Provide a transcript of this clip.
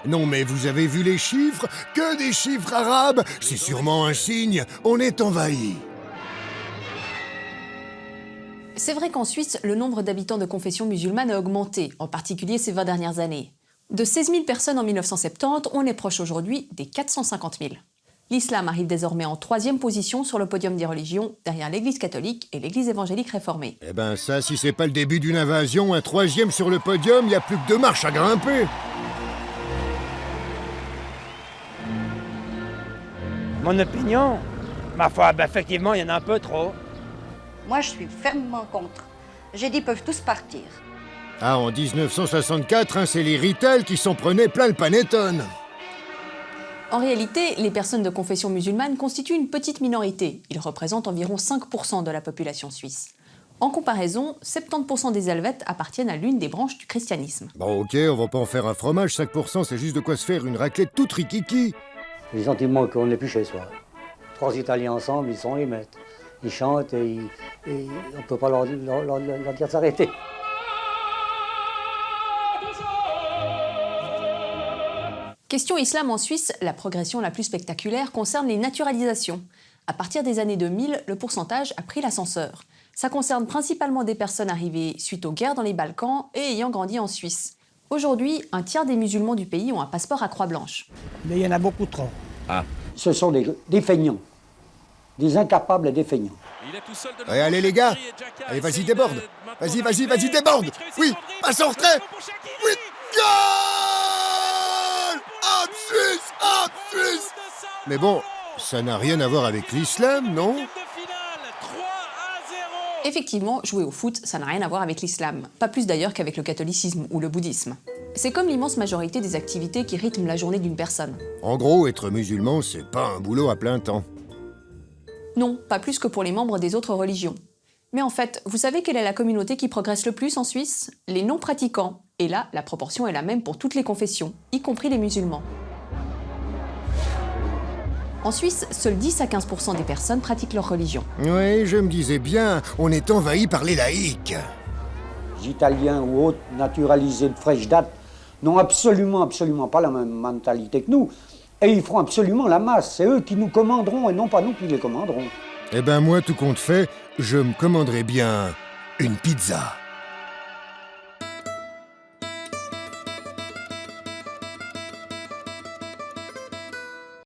Non mais vous avez vu les chiffres? Que des chiffres arabes! C'est sûrement un signe, on est envahi. C'est vrai qu'en Suisse, le nombre d'habitants de confession musulmane a augmenté, en particulier ces 20 dernières années. De 16 000 personnes en 1970, on est proche aujourd'hui des 450 000. L'islam arrive désormais en 3e position sur le podium des religions, derrière l'Église catholique et l'Église évangélique réformée. Eh ben ça, si c'est pas le début d'une invasion, un 3e sur le podium, il n'y a plus que 2 marches à grimper. Mon opinion, ma foi, effectivement, il y en a un peu trop. Moi, je suis fermement contre. J'ai dit, peuvent tous partir. Ah, en 1964, c'est les Ritel qui s'en prenaient plein le panettone. En réalité, les personnes de confession musulmane constituent une petite minorité. Ils représentent environ 5% de la population suisse. En comparaison, 70% des Helvètes appartiennent à l'une des branches du christianisme. Bon ok, on va pas en faire un fromage, 5% c'est juste de quoi se faire une raclette toute rikiki. Les sentiments qu'on n'est plus chez soi. 3 Italiens ensemble, ils sont les maîtres. Ils chantent et on ne peut pas leur dire de s'arrêter. Question islam en Suisse, la progression la plus spectaculaire concerne les naturalisations. À partir des années 2000, le pourcentage a pris l'ascenseur. Ça concerne principalement des personnes arrivées suite aux guerres dans les Balkans et ayant grandi en Suisse. Aujourd'hui, un tiers des musulmans du pays ont un passeport à croix blanche. Mais il y en a beaucoup trop. Ce sont des feignants, des incapables et des feignants. Ouais, allez les gars, allez vas-y déborde. Vas-y déborde. Oui, passe en retrait. Oui, goal! Hop Suisse. Mais bon, ça n'a rien à voir avec l'islam, non? Effectivement, jouer au foot, ça n'a rien à voir avec l'islam. Pas plus d'ailleurs qu'avec le catholicisme ou le bouddhisme. C'est comme l'immense majorité des activités qui rythment la journée d'une personne. En gros, être musulman, c'est pas un boulot à plein temps. Non, pas plus que pour les membres des autres religions. Mais en fait, vous savez quelle est la communauté qui progresse le plus en Suisse? Les non-pratiquants. Et là, la proportion est la même pour toutes les confessions, y compris les musulmans. En Suisse, seuls 10 à 15% des personnes pratiquent leur religion. Oui, je me disais bien, on est envahi par les laïcs. Les Italiens ou autres naturalisés de fraîche date n'ont absolument pas la même mentalité que nous. Et ils feront absolument la masse. C'est eux qui nous commanderont et non pas nous qui les commanderons. Eh ben moi, tout compte fait, je me commanderais bien une pizza.